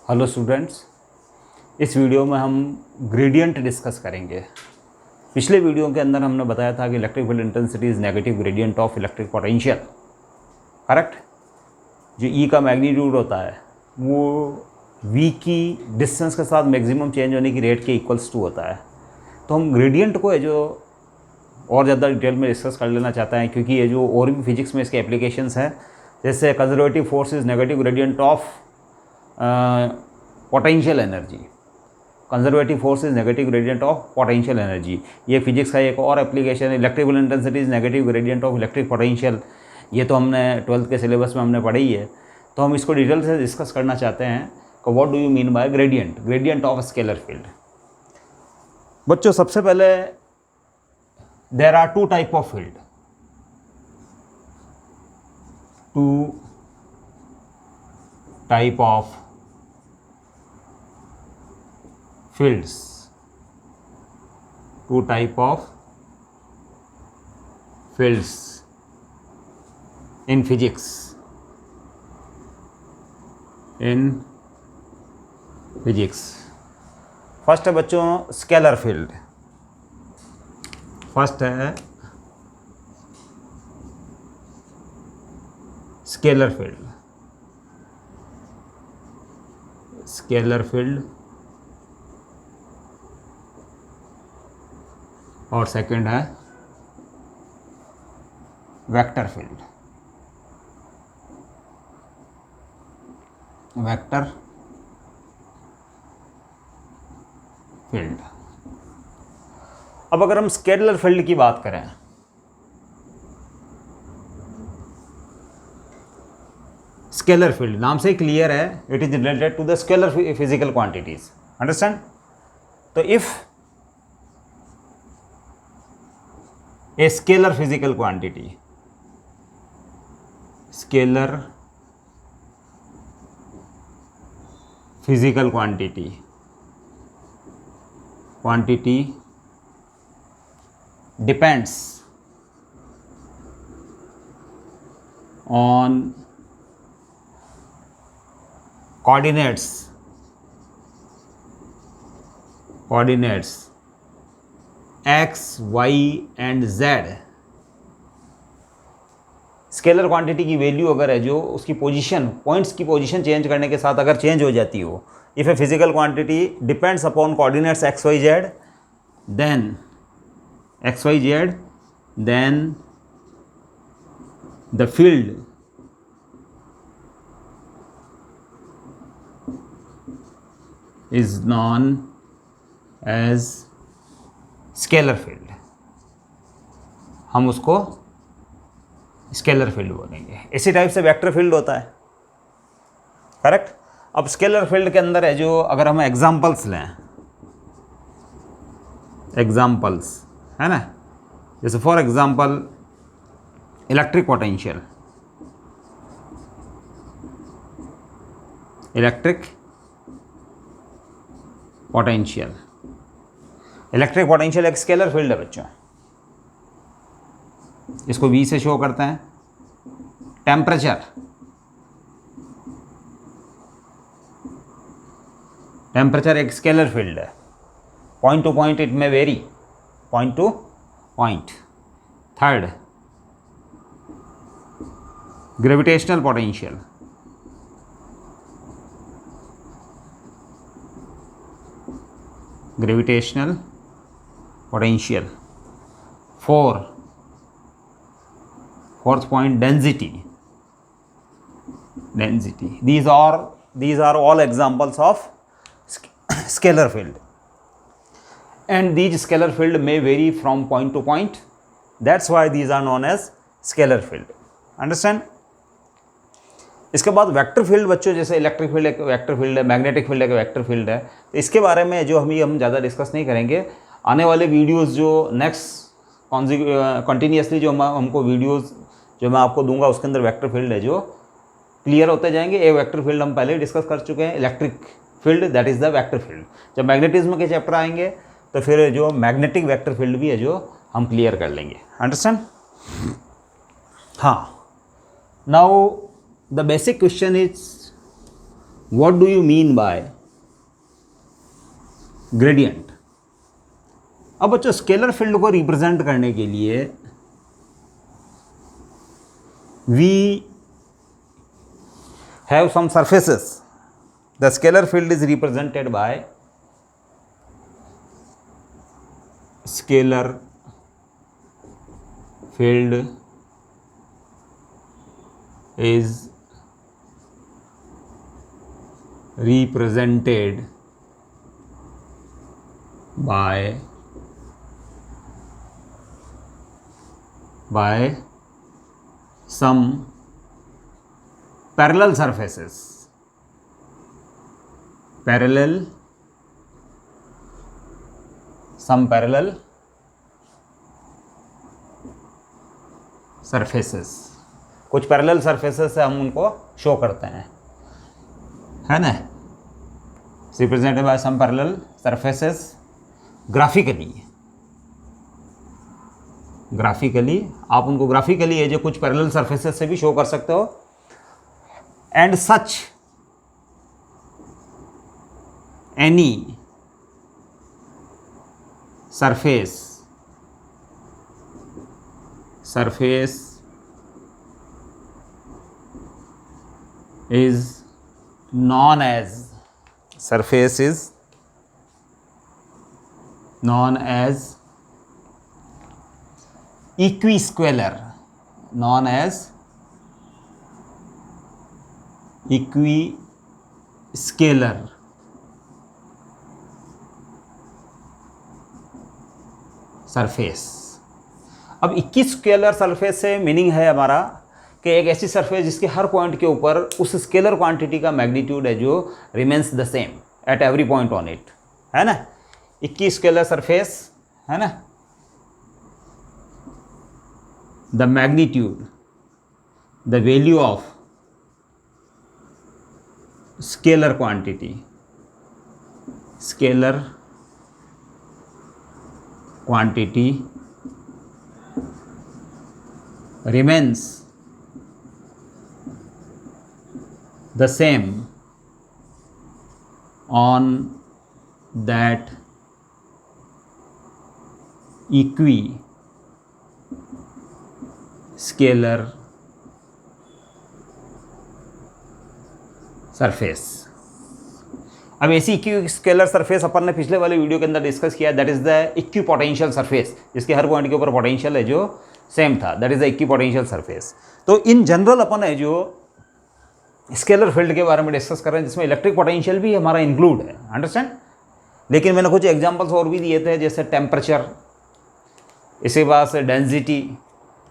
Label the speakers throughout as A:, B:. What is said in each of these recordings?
A: Hello students, इस video में हम ग्रेडियंट डिस्कस करेंगे। पिछले वीडियो के अंदर हमने बताया था कि electric field intensity is negative gradient of electric potential, correct. जो ई का मैग्नीट्यूड होता है वो वी की डिस्टेंस के साथ मैक्सिमम चेंज होने की रेट के इक्वल्स टू होता है। तो हम ग्रेडियंट को है जो और ज़्यादा डिटेल में डिस्कस कर लेना चाहते हैं, क्योंकि ये जो और भी फिजिक्स में इसके एप्लीकेशंस हैं, जैसे conservative force is negative gradient of potential energy. Conservative force is negative gradient of potential energy. ये फिजिक्स का एक और application. Electric field intensity is negative gradient of electric potential. ये तो हमने 12th के सिलेबस में हमने पढ़ी है, तो हम इसको डिटेल से डिस्कस करना चाहते हैं कि what do you mean by gradient of scalar field. बच्चों, सबसे पहले there are two type of field, two type of fields, two type of fields in physics. First है बच्चों स्केलर फील्ड। फर्स्ट है स्केलर फील्ड। स्केलर फील्ड और second है vector field. Vector field. अब अगर हम स्केलर फील्ड की बात करें, स्केलर फील्ड नाम से क्लियर है, it is related to the scalar physical quantities. Understand? तो if a scalar physical quantity depends on coordinates x, y and z। Scalar quantity की वैल्यू अगर है जो उसकी पोजीशन, पॉइंट्स की पोजीशन चेंज करने के साथ अगर चेंज हो जाती हो, if a physical quantity depends upon coordinates x y z, then the field is known as scalar field. हम उसको स्केलर फील्ड बोलेंगे। इसी टाइप से वेक्टर फील्ड होता है, करेक्ट। अब स्केलर फील्ड के अंदर है जो, अगर हम एग्जांपल्स लें, एग्जांपल्स है ना, जैसे for example electric potential. Electric potential एक स्केलर फील्ड है बच्चों। इसको V से शो करते हैं। टेम्परेचर एक स्केलर फील्ड है। पॉइंट टू पॉइंट इट में very, point two point. Third, gravitational potential. Fourth point, density. These are all examples of scalar field, and these scalar field may vary from point to point. That's why these are known as scalar field. Understand? इसके बाद vector field बच्चों, जैसे electric field एक vector field है, magnetic field एक vector field है। तो इसके बारे में जो हम ज़्यादा डिस्कस नहीं करेंगे। आने वाले वीडियोस जो नेक्स्ट कंटिन्यूसली जो हमको वीडियोस जो मैं आपको दूंगा, उसके अंदर वेक्टर फील्ड है जो क्लियर होते जाएंगे। एक वेक्टर फील्ड हम पहले ही डिस्कस कर चुके हैं, electric field, that is the vector field. जब मैग्नेटिज्म के चैप्टर आएंगे तो फिर जो मैग्नेटिक वेक्टर फील्ड भी है जो हम क्लियर कर लेंगे। अंडरस्टैंड? हाँ, now the basic question is what do you mean by gradient? अब बच्चों स्केलर फील्ड को रिप्रेजेंट करने के लिए we have some surfaces. The scalar field is represented by scalar field is represented by some parallel surfaces. Some parallel surfaces. कुछ parallel surfaces से हम उनको शो करते हैं, है ना. Represented by some parallel surfaces graphically आप उनको ग्राफिकली जो कुछ पैरेलल सरफेसेस से भी शो कर सकते हो. And such any surface is known as equiscalar. Surface. अब इक्विस्केलर सरफेस से मीनिंग है हमारा कि एक ऐसी सरफेस जिसके हर पॉइंट के ऊपर उस स्केलर क्वांटिटी का मैग्नीट्यूड है जो remains the same at every point on it, है ना. इक्विस्केलर सरफेस, है ना. The magnitude, the value of scalar quantity remains the same on that equiscalar surface. अब ऐसी इक्विस्केलर सरफेस अपन ने पिछले वाले वीडियो के अंदर डिस्कस किया, that is the equipotential surface, जिसके हर पॉइंट के ऊपर पोटेंशियल है जो सेम था, that is the equipotential surface. तो इन जनरल अपन है जो स्केलर फील्ड के बारे में डिस्कस कर रहे हैं जिसमें इलेक्ट्रिक पोटेंशियल भी हमारा इंक्लूड है, अंडरस्टैंड. लेकिन मैंने कुछ एग्जांपल्स और भी दिए थे, जैसे टेम्परेचर, इसके बाद से density,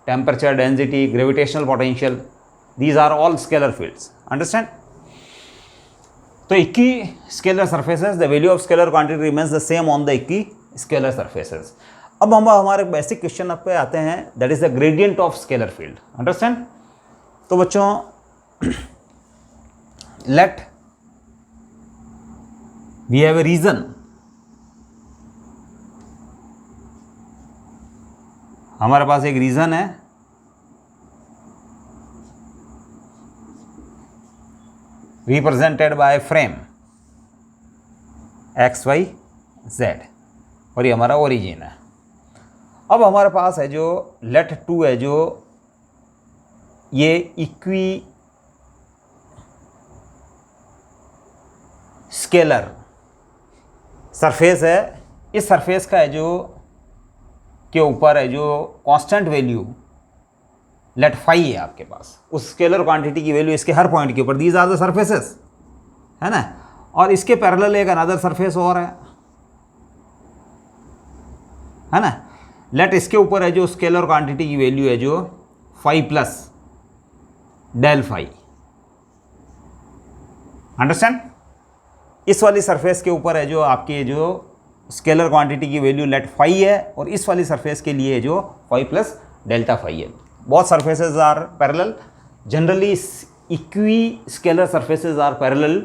A: temperature, density, gravitational potential, these are all scalar fields, understand. तो equiscalar surfaces, the value of scalar quantity remains the same on the equiscalar surfaces. अब हम हमारे बेसिक क्वेश्चन पे आते हैं, that is the gradient of scalar field, understand. तो बच्चों let we have a region, हमारे पास एक रीजन है, represented by frame XY Z, और ये हमारा ओरिजिन है. अब हमारे पास है जो लेट 2 है जो ये इक्विस्केलर सरफेस है. इस सरफेस का है जो के ऊपर है जो कांस्टेंट वैल्यू लेट 5 है आपके पास, उस स्केलर क्वांटिटी की वैल्यू इसके हर पॉइंट के ऊपर, दीज आर द सरफेसेस, है ना. और इसके पैरेलल एक अनदर सरफेस और है ना. लेट इसके ऊपर है जो स्केलर क्वांटिटी की वैल्यू है जो 5 प्लस डेल 5, अंडरस्टैंड. इस वाली सरफेस के ऊपर है जो आपकी जो स्केलर क्वांटिटी की वैल्यू लेट 5 है, और इस वाली सरफेस के लिए जो 5 प्लस डेल्टा 5 है. Both surfaces are parallel. Generally equiscalar surfaces are parallel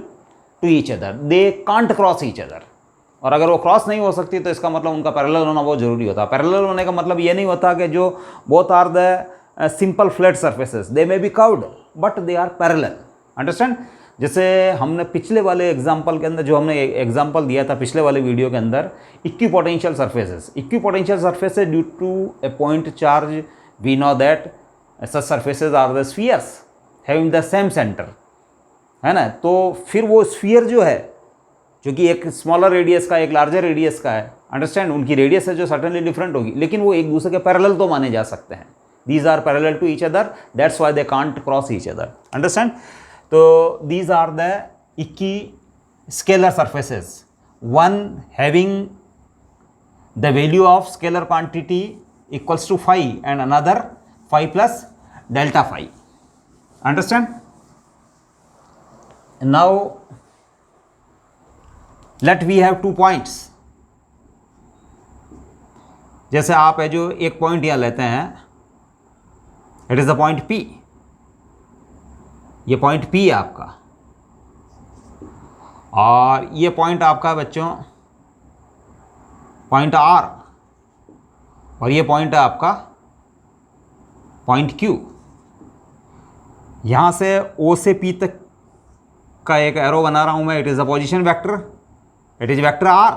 A: to each other, they can't cross each other. और अगर वो क्रॉस नहीं हो सकती तो इसका मतलब उनका पैरेलल होना बहुत ज़रूरी होता है. पैरेलल होने का मतलब ये नहीं होता कि जो both are the simple flat surfaces, they may be curved but they are parallel, understand. जैसे हमने पिछले वाले एग्जाम्पल के अंदर जो हमने एग्जाम्पल दिया था पिछले वाले वीडियो के अंदर, equipotential surfaces, equipotential surfaces due to a point charge we know that such surfaces are the spheres having the same centre, है ना। तो फिर वो स्फीयर जो है, जो कि एक स्मॉलर रेडियस का एक लार्जर रेडियस का है, अंडरस्टैंड, उनकी रेडियस है जो सर्टेनली डिफरेंट होगी, लेकिन वो एक दूसरे के पैरेलल तो माने जा सकते हैं। These are parallel to each other, that's why they can't cross each other, understand? So these are the equi-scalar surfaces, one having the value of scalar quantity equals to phi and another phi plus delta phi, understand? Now let we have 2 points. जैसे आप है जो एक point यहाँ लेते हैं, it is the point P, ये point P है आपका, और ये पॉइंट आपका बच्चों पॉइंट R, और ये पॉइंट है आपका पॉइंट Q। यहाँ से O से P तक का एक एरो बना रहा हूँ मैं, it is the position vector, it is vector R,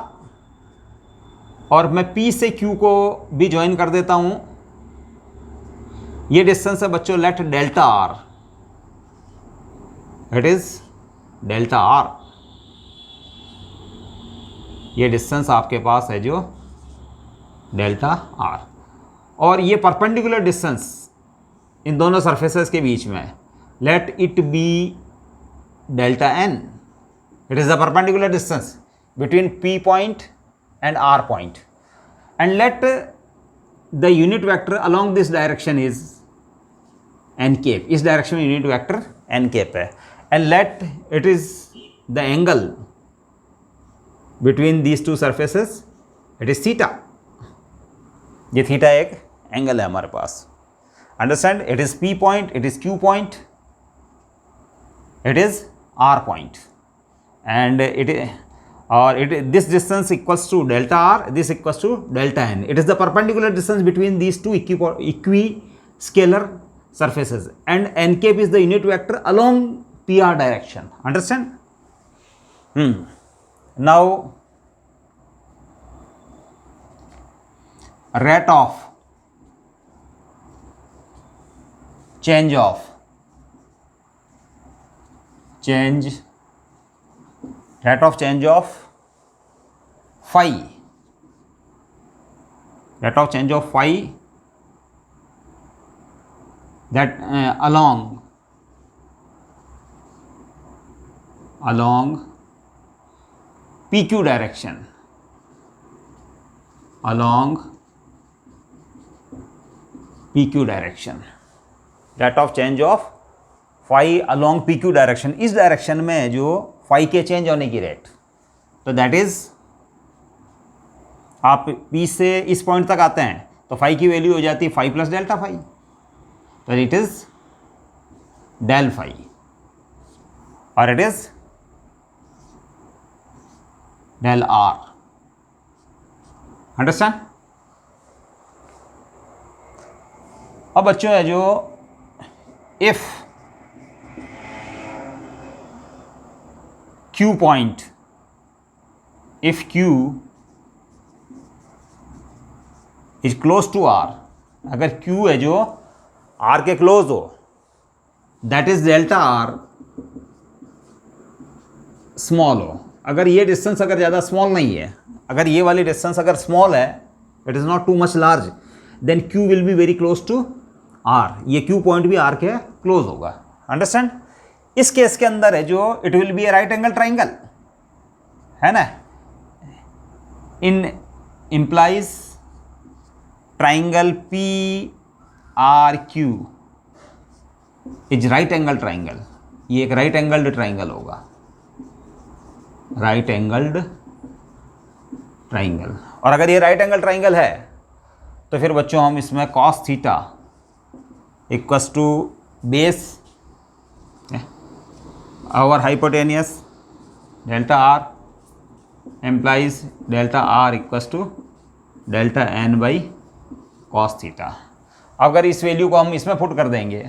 A: और मैं P से Q को भी ज्वाइन कर देता हूँ। ये डिस्टेंस है बच्चों, let delta R, it is delta R, ये डिस्टेंस आपके पास है जो डेल्टा आर, और ये परपेंडिकुलर डिस्टेंस इन दोनों सरफेसेस के बीच में, let it be delta n, it is the perpendicular distance between P point and R point, and let the unit vector along this direction is n cap, इस direction में unit vector n cap है, and let it is the angle between these two surfaces, it is theta, ये theta एक angle है हमारे पास, understand? It is P point, it is Q point, it is R point, and this distance equals to delta R, this equals to delta N. It is the perpendicular distance between these two equi-scalar surfaces, and n cap is the unit vector along PR direction, understand? Now rate of change of phi, rate of change of phi that along PQ direction, along PQ direction, rate of change of phi along PQ direction, इस direction में जो phi के change होने की rate, तो that is, आप P से इस पॉइंट तक आते हैं तो phi की वैल्यू हो जाती है phi प्लस डेल्टा phi, तो इट इज डेल phi, और it is del R, understand? अब बच्चों है जो if Q point, if Q is close to R, अगर Q है जो R के क्लोज हो, that is delta R small हो। अगर ये डिस्टेंस अगर ज़्यादा स्मॉल नहीं है, अगर ये वाली डिस्टेंस अगर स्मॉल है, it is not too much large, then Q will be very close to R, ये Q पॉइंट भी R के क्लोज होगा, अंडरस्टैंड? इस केस के अंदर है जो it will be a right angle triangle, है ना, in implies triangle PRQ is right angle triangle, ये एक राइट एंगल्ड ट्राइंगल होगा, राइट एंगल्ड ट्राइंगल। और अगर ये राइट एंगल ट्राइंगल है तो फिर बच्चों हम इसमें cos theta equals to base our hypotenuse delta R implies delta R equals to delta n by cos theta। अगर इस वैल्यू को हम इसमें पुट कर देंगे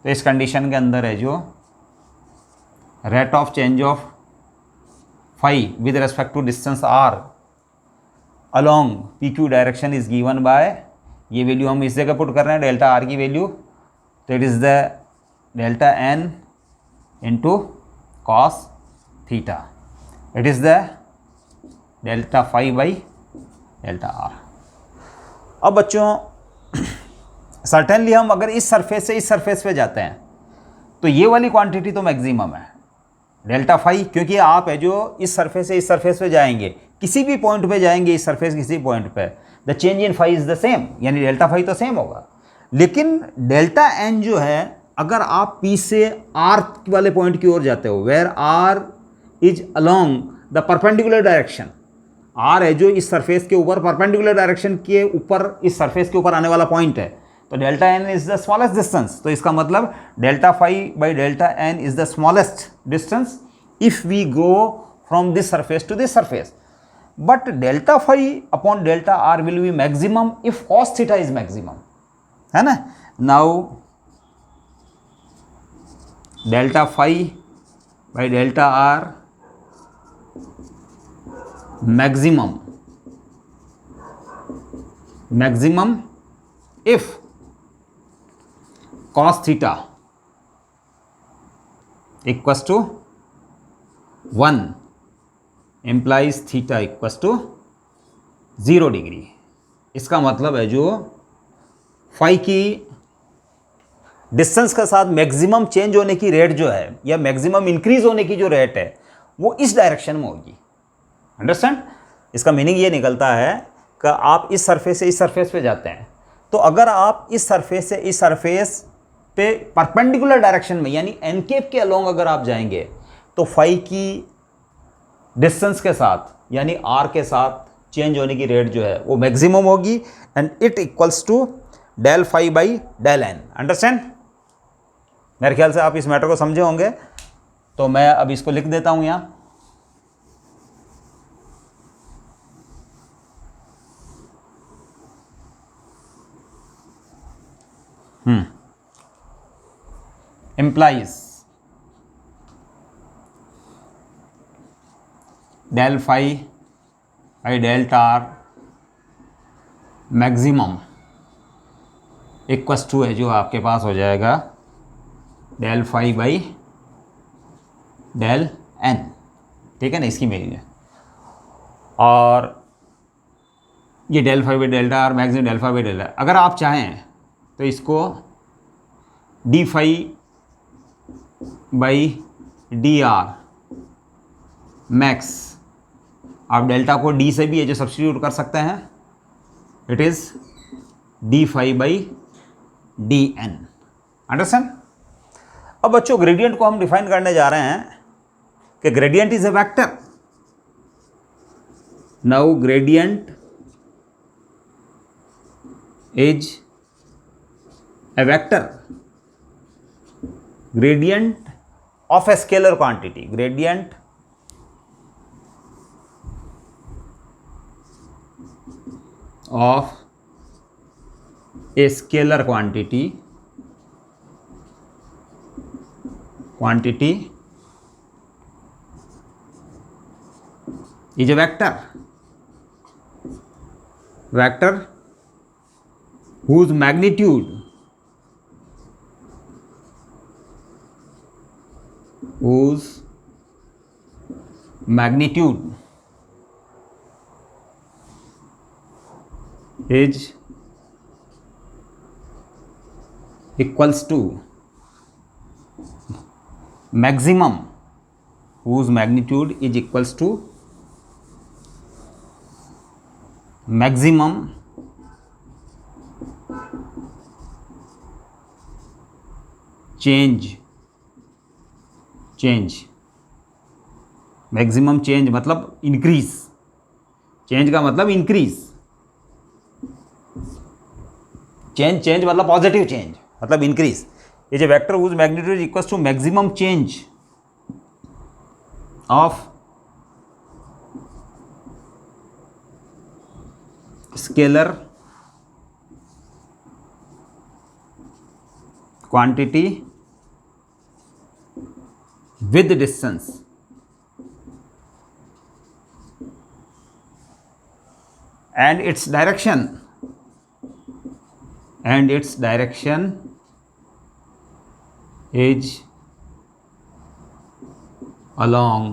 A: तो इस कंडीशन के अंदर है जो rate of change of phi with respect to distance r along pq direction is given by, ये वैल्यू हम इस जगह पुट कर रहे हैं डेल्टा आर की वैल्यू, तो it is the delta n into cos theta, it is the delta phi by delta r. अब बच्चों सर्टेनली हम अगर इस सरफेस से इस सरफेस पे जाते हैं तो ये वाली क्वांटिटी तो मैक्सिमम है डेल्टा फाइव, क्योंकि आप है जो इस सरफेस से इस सरफेस पे जाएंगे, किसी भी पॉइंट पे जाएंगे इस सरफेस किसी पॉइंट पे, the change in five is the same, यानी डेल्टा फाइव तो सेम होगा। लेकिन डेल्टा एन जो है, अगर आप पी से आर वाले पॉइंट की ओर जाते हो, where r is along the perpendicular direction, r है जो इस सरफेस के ऊपर परपेंडिकुलर डायरेक्शन के ऊपर इस सरफेस के ऊपर आने वाला पॉइंट है, तो delta n is the smallest distance. तो इसका मतलब delta phi by delta n is the smallest distance if we go from this surface to this surface, but delta phi upon delta r will be maximum if cos theta is maximum, है ना। Now delta phi by delta r maximum if cos theta equals to 1 implies theta equals to 0 degree. इसका मतलब है जो phi की distance के साथ maximum change होने की रेट जो है या मैक्सिमम इंक्रीज होने की जो रेट है वो इस डायरेक्शन में होगी। अंडरस्टैंड? इसका मीनिंग ये निकलता है कि आप इस सरफेस से इस सरफेस पे जाते हैं, तो अगर आप इस सरफेस से इस सरफेस पे परपेंडिकुलर डायरेक्शन में यानी एनकेप के अलोंग अगर आप जाएंगे तो फाई की डिस्टेंस के साथ यानी आर के साथ चेंज होने की रेट जो है वो मैक्सिमम होगी, and it equals to del phi by del n. Understand? मेरे ख्याल से आप इस मैटर को समझे होंगे, तो मैं अब इसको लिख देता हूं यहाँ। implies del phi by delta r maximum equals to है जो आपके पास हो जाएगा del phi by del n, ठीक है ना, इसकी मीनिंग है। और ये del phi by delta r maximum del phi by delta, अगर आप चाहें तो इसको d phi by D r max, आप डेल्टा को डी से भी ये जो सब्स्टिट्यूट कर सकते हैं, it is d phi by D n. Understand? अब बच्चों ग्रेडियंट को हम डिफाइन करने जा रहे हैं कि gradient is a vector. Now gradient is a vector, gradient of a scalar quantity, gradient of a scalar quantity is a vector whose magnitude is equals to maximum, whose magnitude is equals to maximum change, maximum change मतलब increase, change का मतलब increase, change मतलब positive change मतलब increase. ये जो vector whose magnitude equals to maximum change of scalar quantity with distance and its direction is along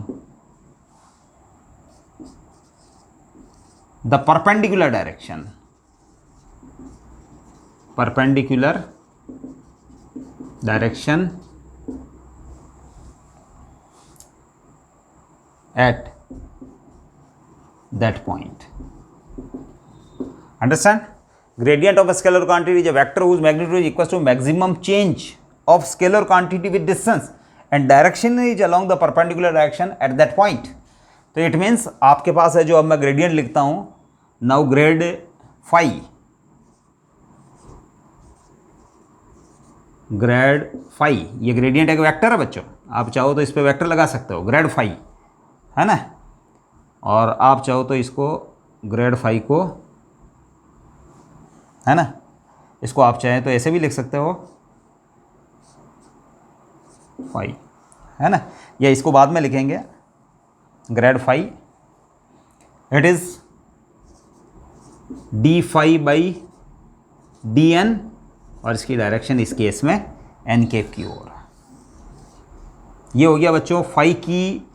A: the perpendicular direction at that point. Understand? Gradient of a scalar quantity is a vector whose magnitude is equal to maximum change of scalar quantity with distance and direction is along the perpendicular direction at that point. तो it means आपके पास है जो, अब मैं gradient लिखता हूं, now grade phi, ये ग्रेडियंट एक वेक्टर है बच्चों, आप चाहो तो इस पे वेक्टर लगा सकते हो, ग्रेड फाई है ना, और आप चाहो तो इसको ग्रेड फाई को, है ना, इसको आप चाहें तो ऐसे भी लिख सकते हो फाई, है ना, या इसको बाद में लिखेंगे grad phi, it is d phi by D n, और इसकी डायरेक्शन इस केस में एन केप की ओर। ये हो गया बच्चों फाई की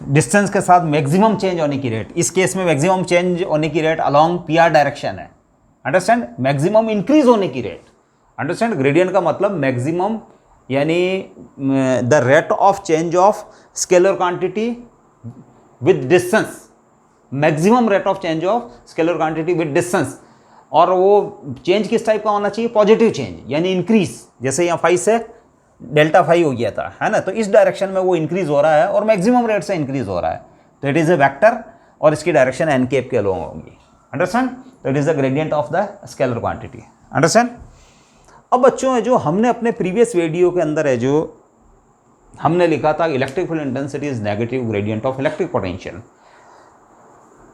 A: डिस्टेंस के साथ मैक्सिमम चेंज होने की रेट। इस केस में मैक्सिमम चेंज होने की rate along P R direction है, अंडरस्टैंड, मैक्सिमम इंक्रीज होने की रेट, अंडरस्टैंड। ग्रेडियंट का मतलब मैक्सिमम यानी the rate of change of scalar quantity with distance, maximum rate of change of scalar quantity with distance, और वो चेंज किस type का होना चाहिए, पॉजिटिव चेंज यानी इंक्रीज, जैसे यहाँ फाई से डेल्टा फाई हो गया था, है ना, तो इस डायरेक्शन में वो इंक्रीज हो रहा है और मैक्सिमम रेट से इंक्रीज हो रहा है, तो इट इज़ ए वेक्टर और इसकी डायरेक्शन एन केप के अलोंग होगी, अंडरस्टैंड। तो it is the gradient of the scalar quantity, understand. अब बच्चों है जो हमने अपने प्रीवियस वीडियो के अंदर है जो हमने लिखा था electric field intensity is negative gradient of electric potential,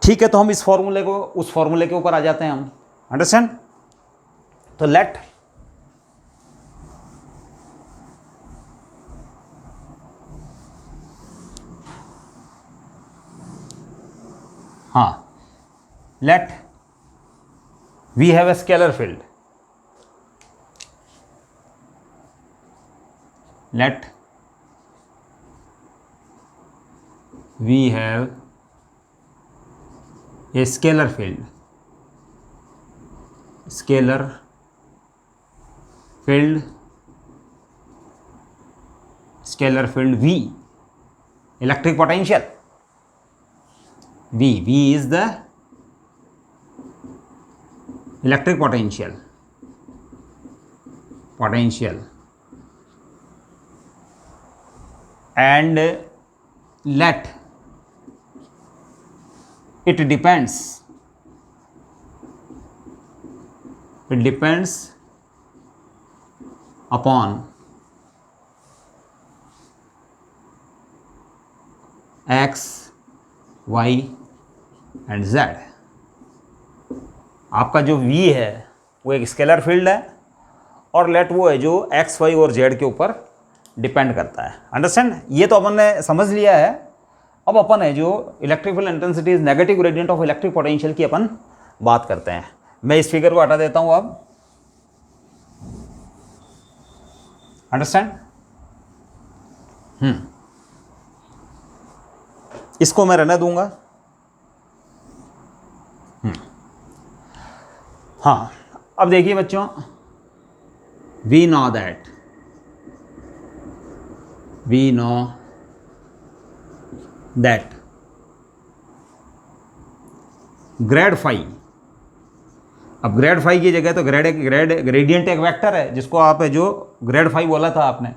A: ठीक है, तो हम इस फॉर्मूले को, उस फॉर्मूले के ऊपर आ जाते हैं हम, अंडरस्टैंड। तो late let we have a scalar field, let we have a scalar field V, electric potential V is the electric potential and let it depends upon x, y and z। आपका जो V है वो एक scalar field है और late वो है जो x, y और z के ऊपर डिपेंड करता है, अंडरस्टैंड। ये तो अपन ने समझ लिया है। अब अपन है जो electric field intensity is negative gradient of electric potential की अपन बात करते हैं। मैं इस फिगर को हटा देता हूं अब, अंडरस्टैंड। इसको मैं रहने दूंगा। हाँ, अब देखिए बच्चों, we know that grad phi, अब ग्रेड फाई की जगह तो ग्रेडियंट एक वेक्टर है जिसको आप है जो ग्रेड फाई बोला था आपने,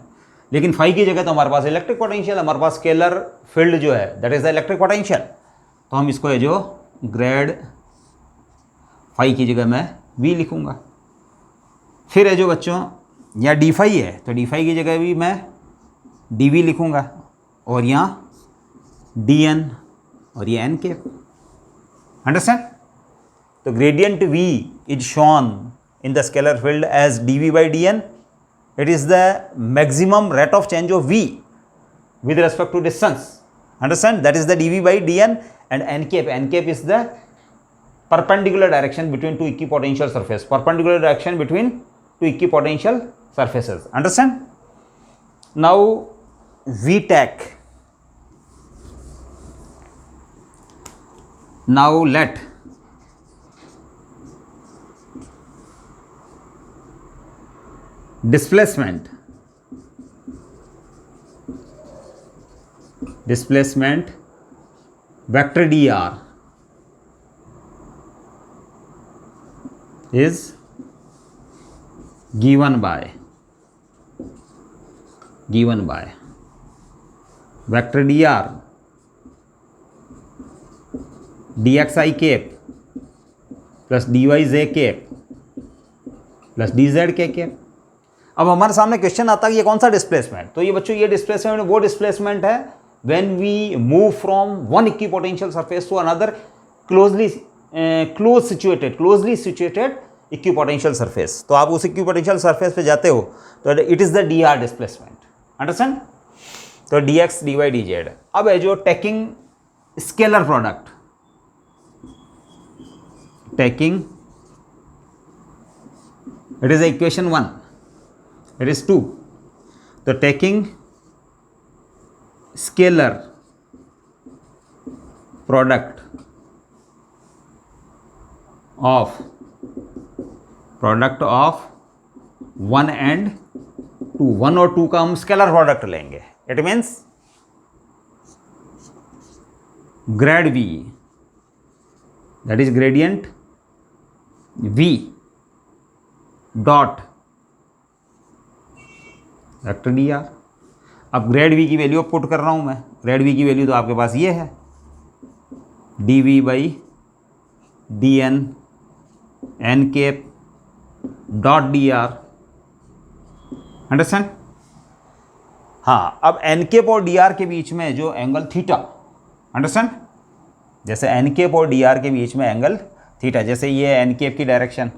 A: लेकिन फाई की जगह तो हमारे पास इलेक्ट्रिक पोटेंशियल, हमारे पास स्केलर फील्ड जो है that is the electric potential, तो हम इसको है जो ग्रेड फाई की जगह मैं वी लिखूंगा। फिर है जो बच्चों यहाँ डी फाई है तो डी फाई की जगह भी मैं डी वी लिखूंगा और यहाँ डी एन और ये एन के, अंडरस्टैंड। तो gradient V is shown in the scalar field as dV by dN. It is the maximum rate of change of V with respect to distance. Understand? That is the dv by dn, and n cap is the perpendicular direction between two equipotential surfaces. Perpendicular direction between two equipotential surfaces. Understand? Now VTAC. Now let displacement vector dr is given by vector dr dxi cap plus dyj cap plus dz k cap. अब हमारे सामने question आता है कि ये कौन सा displacement, तो ये बच्चों ये डिस्प्लेसमेंट वो डिस्प्लेसमेंट है when we move from one equipotential surface to another closely situated equipotential surface. तो आप उस इक्विपोटेंशियल सरफेस पे जाते हो तो it is the d r displacement. Understand? तो d x d y d z. अब है जो taking scalar product, taking it is equation 1, it is 2. So taking scalar product of 1 and 2, 1 और 2 का हम स्केलर प्रोडक्ट लेंगे. It means grade V, that is gradient V dot vector D R. अब grade we की value put कर रहा हूँ मैं. ग्रेड वी की वैल्यू तो आपके पास ये है d we by D n cap dot D r. Understand? हाँ, अब एन केप और डी आर के बीच में जो एंगल थीटा, अंडरस्टैंड? जैसे एन केप और डी आर के बीच में एंगल थीटा, जैसे ये एन केप की डायरेक्शन,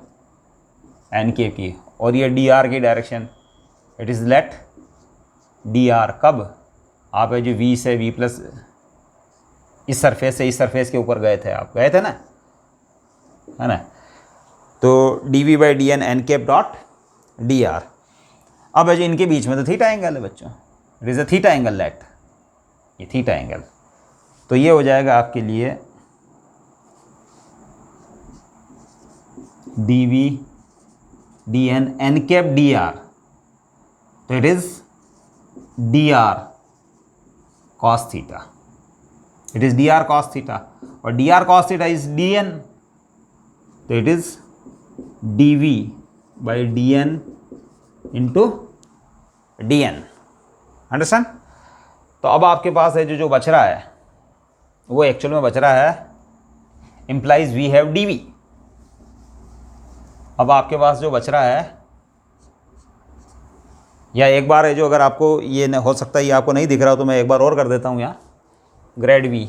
A: एन केप की, और ये डी आर की direction, it is let d r. कब आप है जो वी से वी प्लस इस सरफेस से इस सरफेस के ऊपर गए थे, आप गए थे ना, है ना? तो D we by D N cap dot D R. अब है जो इनके बीच में तो थीटा एंगल है बच्चों, it is a theta angle let, ये थीटा एंगल. तो ये हो जाएगा आपके लिए d v d N cap d r. तो it is d r cos theta, it is d r cos theta, और d r cos theta is d n. तो it is d we by D n into d n. Understand? तो अब आपके पास है जो बच रहा है वो एक्चुअल में बच रहा है implies we have D V. अब आपके पास जो बच रहा है, या एक बार है जो अगर आपको ये न हो सकता है ये आपको नहीं दिख रहा हो तो मैं एक बार और कर देता हूँ यहाँ. Grad v,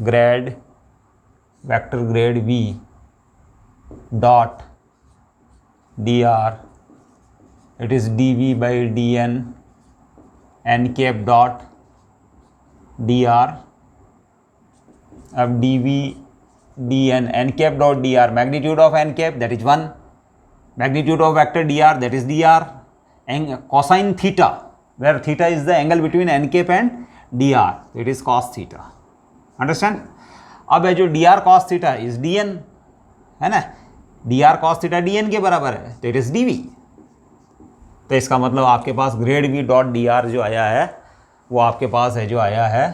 A: grad vector grad v dot D r, it is d we by D N cap dot D R. अब d v d N cap dot D r, magnitude of n cap that is 1, magnitude of vector dr that is dr, and cosine theta where theta is the angle between n cap and dr, it is cos theta. Understand? अब है जो dr cos theta is dn, है ना? dr cos theta dn के बराबर है, तो it is dv. तो इसका मतलब आपके पास ग्रेड v डॉट dr जो आया है वो आपके पास है जो आया है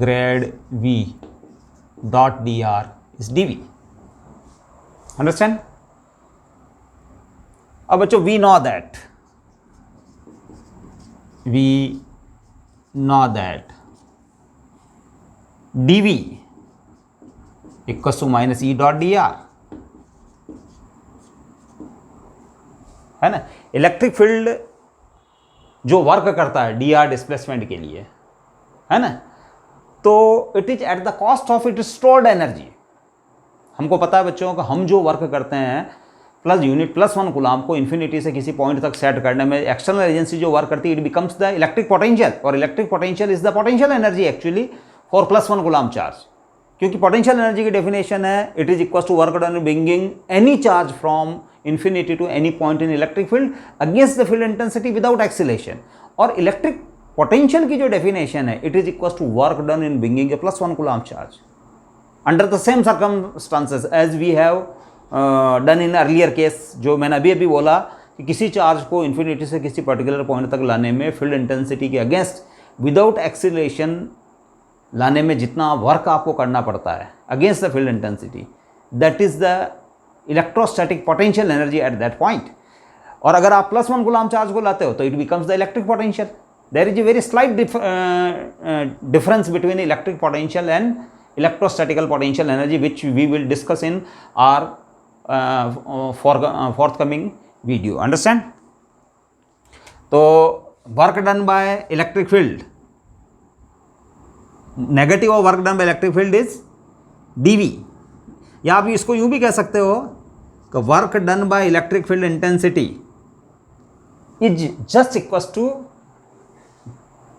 A: grad v dot dr is dv. Understand? अब बच्चों we know that D V equal to minus E dot D R, है ना? इलेक्ट्रिक फील्ड जो वर्क करता है डी आर डिस्प्लेसमेंट के लिए, है ना, तो it is at the cost of it stored energy. हमको पता है बच्चों को हम जो वर्क करते हैं प्लस यूनिट प्लस 1 कूलाम को इन्फिनिटी से किसी पॉइंट तक सेट करने में एक्सटर्नल एजेंसी जो वर्क करती है, it becomes the electric potential, और electric potential is the potential energy actually for plus 1 coulomb charge, क्योंकि पोटेंशियल एनर्जी की डेफिनेशन है it is equal to work done bringing any charge from infinity to any point in electric field against the field intensity without acceleration. और electric potential की जो definition है it is equal to work done in bringing a plus 1 coulomb charge under the same circumstances as we have done in earlier case. जो मैंने अभी बोला कि किसी चार्ज को इन्फिनिटी से किसी पर्टिकुलर पॉइंट तक लाने में फील्ड इंटेंसिटी के अगेंस्ट विदाउट एक्सीलरेशन लाने में जितना वर्क आपको करना पड़ता है against the field intensity, that is the electrostatic potential energy at that point. और अगर आप प्लस 1 कूलाम चार्ज को लाते हो तो it becomes the electric potential. There is a very slight difference between electric potential and electrostatical potential energy which we will discuss in our forthcoming video. Understand? तो work done by electric field, negative of work done by electric field is dV, या आप इसको यूं भी कह सकते हो कि work done by electric field intensity is just equal to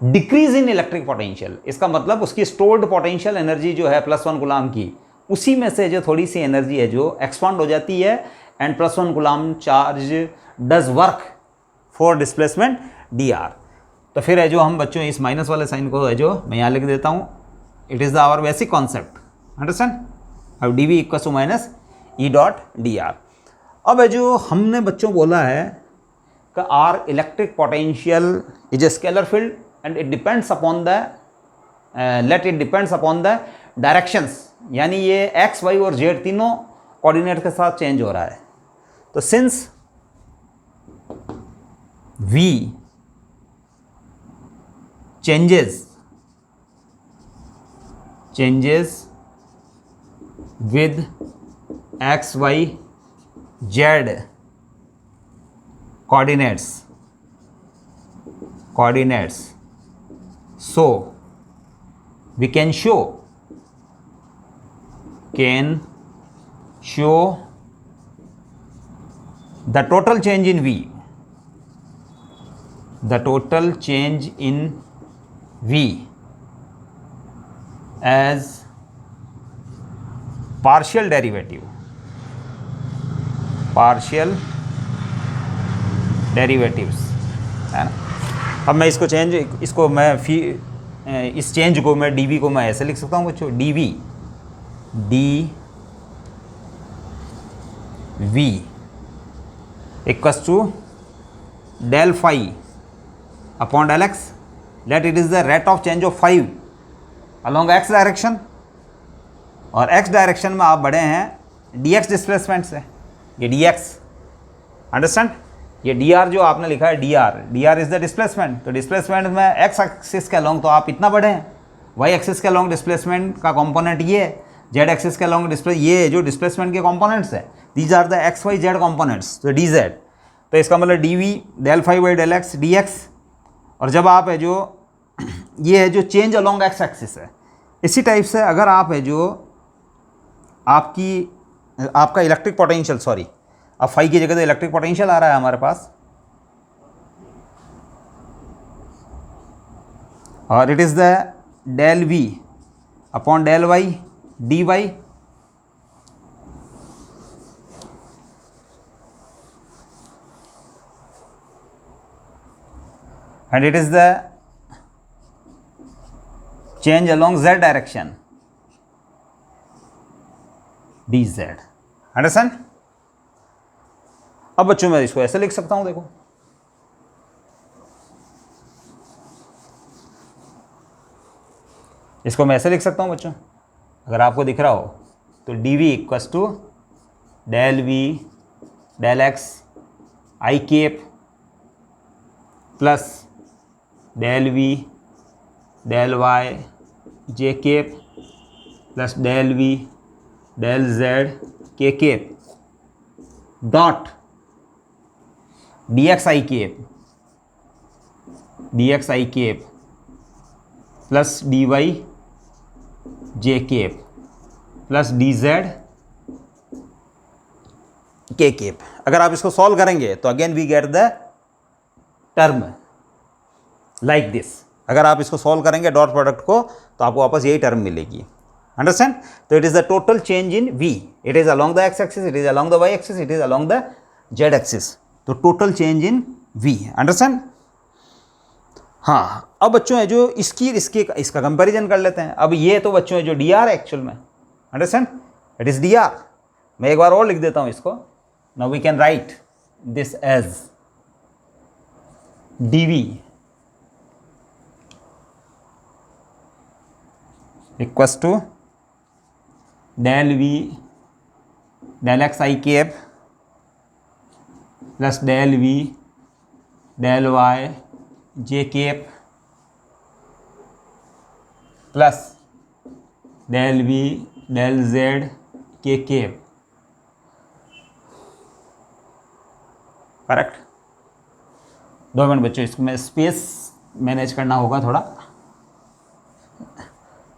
A: decrease in electric potential. इसका मतलब उसकी स्टोर्ड पोटेंशियल एनर्जी जो है प्लस 1 कूलाम की, उसी में से जो थोड़ी सी एनर्जी है जो एक्सपांड हो जाती है and plus 1 coulomb charge does work for displacement dr। तो फिर है जो हम बच्चों इस माइनस वाले साइन को है जो मैं यहाँ लिख देता हूँ, it is the our basic concept. Understand? अब dv equal to minus E dot dr। अब है जो हमने बच्चों बोला है कि are electric potential is a scalar field and it depends upon the let it depends upon the directions, यानी ये एक्स वाई और जेड तीनों कोऑर्डिनेट के साथ चेंज हो रहा है। तो since v changes with x y z coordinates, so we can show the total change in v, as partial derivatives, है ना। अब मैं इसको मैं इस चेंज को मैं dv को मैं ऐसे लिख सकता हूँ बच्चों, dv equals to del phi अपॉन del x, let it is the rate of change of 5 along x direction, और x डायरेक्शन में आप बढ़े हैं dx डिस्प्लेसमेंट से, ये dx। अंडरस्टैंड? ये dr जो आपने लिखा है dr इज द डिस्प्लेसमेंट, तो डिस्प्लेसमेंट में x एक्सिस के अलॉन्ग तो आप इतना बढ़े हैं, y एक्सिस के अलॉन्ग डिस्प्लेसमेंट का कंपोनेंट ये है, z एक्सिस के अलॉन्ग ये जो डिस्प्लेसमेंट के कंपोनेंट्स है, these are the x y z components, तो dz। तो इसका मतलब dv del phi बाई del x dx। और जब आप है जो ये है जो चेंज अलॉन्ग x एक्सिस है, इसी टाइप से अगर आप है जो आपका इलेक्ट्रिक पोटेंशियल, सॉरी अब फाई की जगह तो इलेक्ट्रिक पोटेंशियल आ रहा है हमारे पास, और it is the del v upon del y dy, and it is the change along z direction dz। Understand? अब बच्चों मैं इसको ऐसे लिख सकता हूं, देखो इसको मैं ऐसे लिख सकता हूं बच्चों, अगर आपको दिख रहा हो तो dv equals to del v del x i cap plus del v del y j cap plus del v del z k cap dot dx i cap plus dy j cap plus dz K cap. अगर आप इसको solve करेंगे तो again we get the term like this. अगर आप इसको solve करेंगे dot product को तो आपको वापस यही टर्म मिलेगी। अंडरस्टैंड? तो it is the total change in v, it is along the x axis, it is along the y axis, it is along the z axis. तो total change in v। Understand? हाँ, अब बच्चों है जो इसका comparison कर लेते हैं। अब ये तो बच्चों है जो dr है एक्चुअल में। अंडरस्टैंड? It is dr। मैं एक बार और लिख देता हूं इसको। Now we can write this as dv equals to del v del x I cap plus del v del y j cap plus del v del z k cap. Correct? 2 minute बच्चों, इसको मैं space manage करना होगा थोड़ा।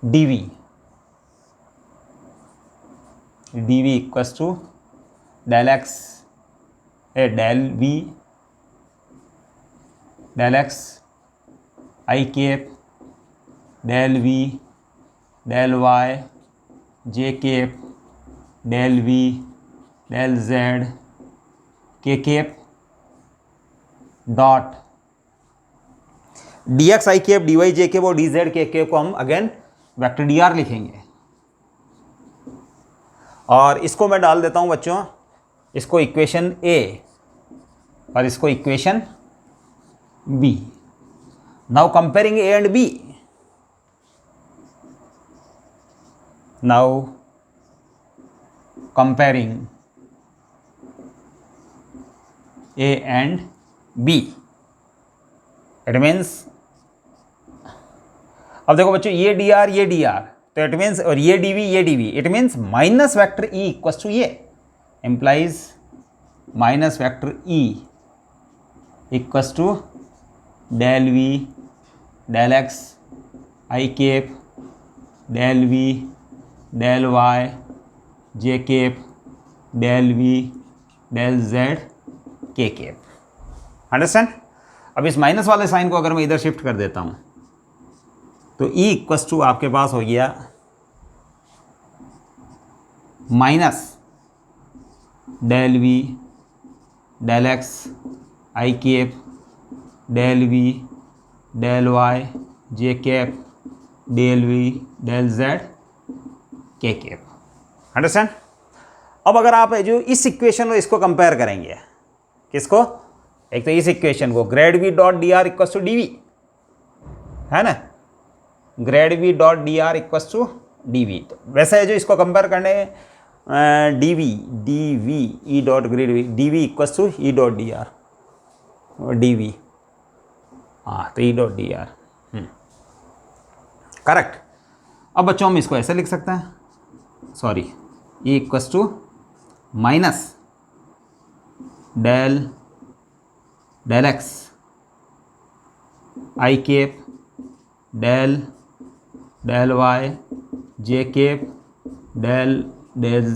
A: dv equals to del x del v del x I cap del v del y j cap del v del z k cap dot dx I cap dy j cap और dz k cap को हम again vector dr लिखेंगे। और इसको मैं डाल देता हूं बच्चों, इसको इक्वेशन A और इसको equation B। Now comparing A and B, now comparing A and B, it means अब देखो बच्चों ये dr तो इट मीन्स, और ये dv it means minus vector E equals to ये implies minus vector E equals to del v del x I cap del v del y j cap del v del z k cap. Understand? अब इस minus वाले sign को अगर मैं इधर shift कर देता हूं तो E इक्वल्स टू आपके पास हो गया minus del v del x I cap del v del y j cap del v del z k cap. Understand? अब अगर आप जो इस इक्वेशन को इसको कंपेयर करेंगे, किसको? एक तो इस इक्वेशन को grad v dot D R equals to D V, है ना, grad v dot D R equals to D V. तो वैसे है जो इसको कंपेयर करने D V E dot grad V D V equals to E dot D R और D V, हाँ तो E dot D R. Correct? अब बच्चों हम इसको ऐसे लिख सकते हैं, sorry, E equals to minus del x I cap del y j cap del z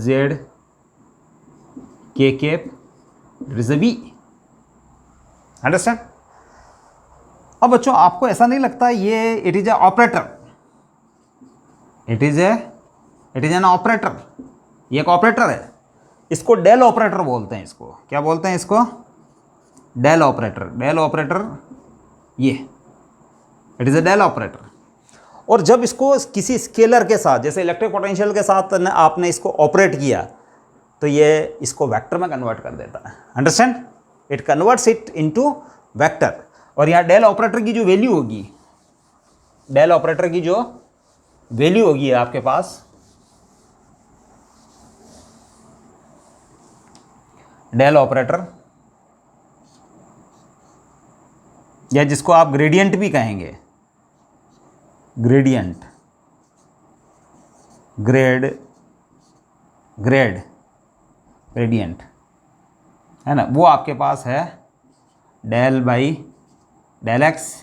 A: k cap, it is a b। Understand? अब बच्चों आपको ऐसा नहीं लगता ये it is a operator, it is an operator, ये एक ऑपरेटर है। इसको डेल ऑपरेटर बोलते हैं। इसको क्या बोलते हैं? इसको डेल ऑपरेटर। डेल ऑपरेटर ये it is a del operator. और जब इसको किसी स्केलर के साथ, जैसे इलेक्ट्रिक पोटेंशियल के साथ आपने इसको ऑपरेट किया तो ये इसको वेक्टर में कन्वर्ट कर देता है। Understand? It converts it into vector. और यहाँ डेल ऑपरेटर की जो वैल्यू होगी, डेल ऑपरेटर की जो वैल्यू होगी आपके पास, डेल ऑपरेटर या जिसको आप ग्रेडियंट भी कहेंगे, ग्रेडियंट, ग्रेडियंट है ना, वो आपके पास है del by del x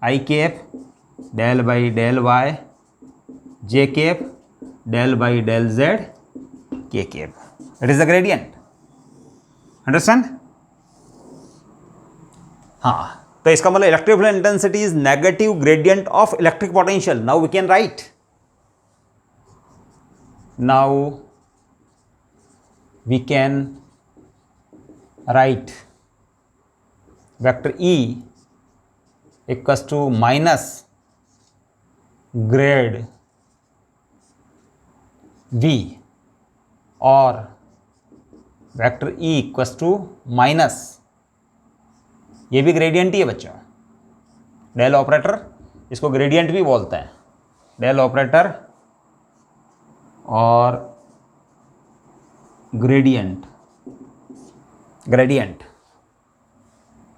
A: i cap del by del y j cap del by del z k cap. It is the gradient. Understand? हाँ, तो इसका मतलब electric field intensity is negative gradient of electric potential. Now we can write, now we can write vector E equals to minus grad V और vector E equals to minus, ये भी gradient ही है बच्चों, del operator, इसको gradient भी बोलते हैं, del operator और ग्रेडियंट, ग्रेडियंट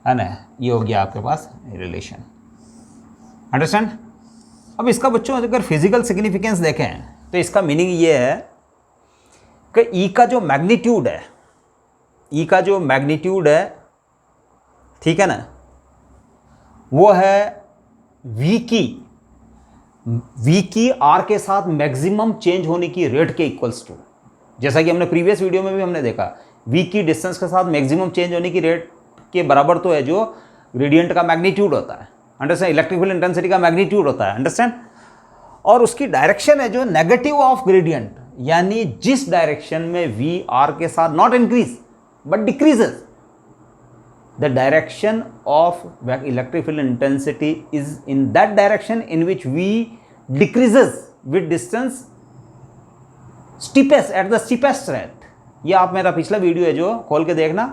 A: है ना, ये हो गया आपके पास रिलेशन. अंडरस्टैंड? अब इसका बच्चों अगर फिजिकल सिग्निफिकेंस देखें तो इसका मीनिंग ये है कि ई का जो मैग्नीट्यूड है, ई का जो मैग्नीट्यूड है, ठीक है ना, वो है वी की आर के साथ मैक्सिमम चेंज होने की रेट के इक्वल्स टू, जैसा कि हमने प्रीवियस वीडियो में भी हमने देखा, वी की डिस्टेंस के साथ मैक्सिमम चेंज होने की रेट के बराबर तो है जो ग्रेडियंट का मैग्नीट्यूड होता है. अंडरस्टैंड? इलेक्ट्रिक फील्ड इंटेंसिटी का मैग्नीट्यूड होता है. अंडरस्टैंड? और उसकी डायरेक्शन है जो नेगेटिव ऑफ ग्रेडियंट, यानी जिस डायरेक्शन में वी आर के साथ not increase but decreases, the direction of electric field intensity is in that direction in which V decreases with distance steepest at the steepest rate. ये आप मेरा पिछला video है जो खोल के देखना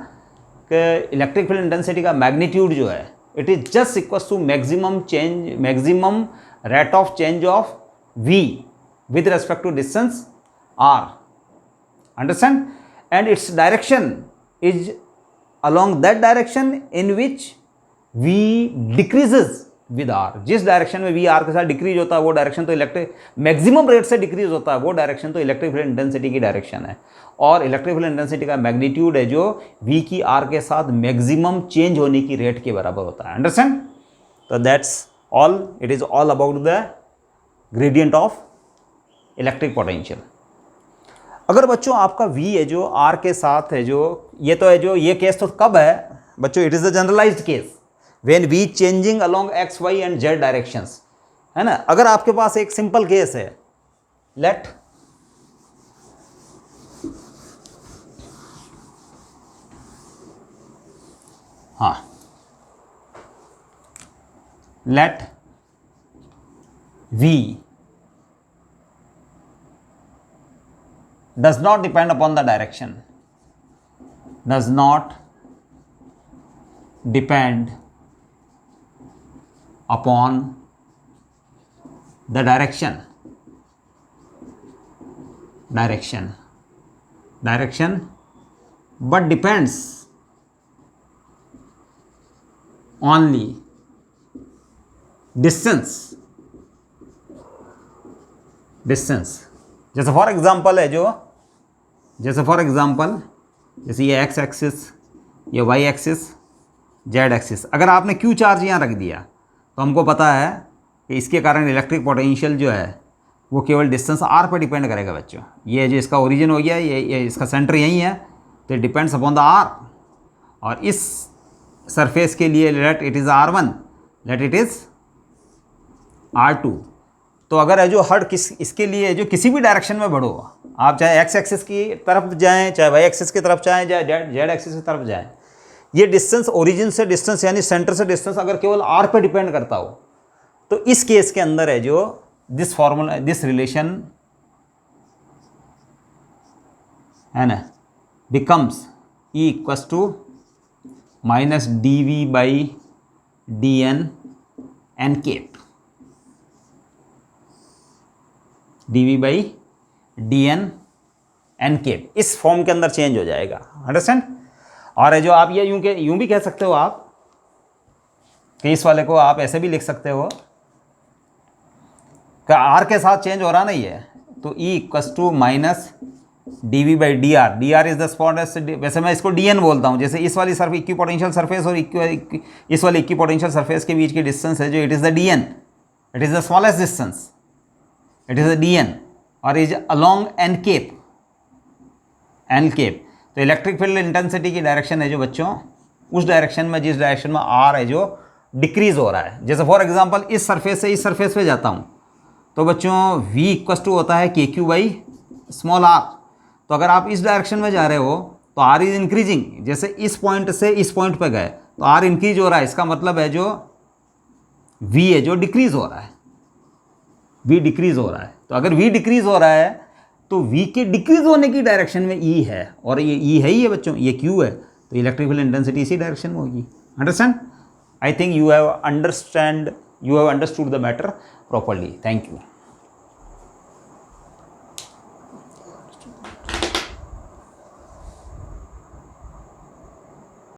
A: कि इलेक्ट्रिक फील्ड इंटेंसिटी का मैग्नीट्यूड जो है, it is just equals to maximum change, maximum rate of change of v with respect to distance r. Understand? And its direction is along that direction in which v decreases with r. जिस direction में v r के साथ decrease होता है वो direction तो electric maximum rate से decrease होता है, वो डायरेक्शन तो इलेक्ट्रिक फील्ड इंटेंसिटी की डायरेक्शन है. और इलेक्ट्रिक फील्ड इंटेंसिटी का मैग्नीट्यूड है जो v की r के साथ मैक्सिमम चेंज होने की रेट के बराबर होता है. अंडरस्टैंड? तो that's all, it is all about the gradient of electric potential. अगर बच्चों आपका V है जो R के साथ है, जो ये तो है, जो ये केस तो कब है बच्चों, it is the generalized case when V changing along x, y and z directions, है ना. अगर आपके पास एक सिंपल केस है, लेट हाँ, let V does not depend upon the direction, does not depend upon the direction, but depends only distance. जैसे for example है जो, जैसे फॉर एग्जांपल जैसे ये एक्स एक्सिस, ये वाई एक्सिस, जेड एक्सिस, अगर आपने क्यू चार्ज यहाँ रख दिया तो हमको पता है कि इसके कारण इलेक्ट्रिक पोटेंशियल जो है वो केवल डिस्टेंस आर पर डिपेंड करेगा बच्चों. ये जो इसका ओरिजिन हो गया, ये इसका सेंटर यही है, तो डिपेंड्स अपॉन द आर. और इस सरफेस के लिए let it is R1, let it is R2. तो अगर है जो हर इसके लिए जो किसी भी डायरेक्शन में बढ़ो, आप चाहे एक्स एक्सिस की तरफ जाएं, चाहे वाई एक्सिस की तरफ जाएं, चाहे जेड एक्सिस की तरफ जाएं, ये डिस्टेंस ओरिजिन से डिस्टेंस यानी सेंटर से डिस्टेंस अगर केवल आर पे डिपेंड करता हो, तो इस केस के अंदर है जो दिस फॉर्मूला, दिस रिलेशन है ना, becomes E equals to minus D we by D N N cap, D we by D N N cap, इस फॉर्म के अंदर चेंज हो जाएगा. अंडरस्टैंड? और है जो आप ये यूं भी कह सकते हो आप कि इस वाले को आप ऐसे भी लिख सकते हो कि आर के साथ चेंज हो रहा नहीं है, तो E equals to minus D we by D R. D R is the spot, वैसे मैं इसको डी एन बोलता हूँ. जैसे इस वाली सरफेस इक्विपोटेंशियल सरफेस और इस वाली इक्विपोटेंशियल सरफेस के बीच की डिस्टेंस है जो it is the d n, it is the smallest distance, it is the d n और is along n cap, n cap. तो इलेक्ट्रिक फील्ड इंटेंसिटी की डायरेक्शन है जो बच्चों उस डायरेक्शन में, जिस डायरेक्शन में आर है जो डिक्रीज हो रहा है। जैसे फॉर एग्जांपल इस सरफेस से इस सरफेस पे जाता हूँ तो बच्चों v इक्वस टू होता है के क्यू बाई स्मॉल आर। तो अगर आप इस डायरेक्शन में जा रहे हो तो r इज इंक्रीजिंग, जैसे इस पॉइंट से इस पॉइंट पे गए तो r इंक्रीज हो रहा है, इसका मतलब है जो v है जो डिक्रीज हो रहा है, v डिक्रीज हो रहा है। तो अगर v डिक्रीज हो रहा है तो v के डिक्रीज होने की डायरेक्शन में e है, और ये e है ही है बच्चों, ये q है, तो इलेक्ट्रिक फील्ड इंटेंसिटी इसी डायरेक्शन में होगी। Understand? I think you have understood the matter properly. Thank you.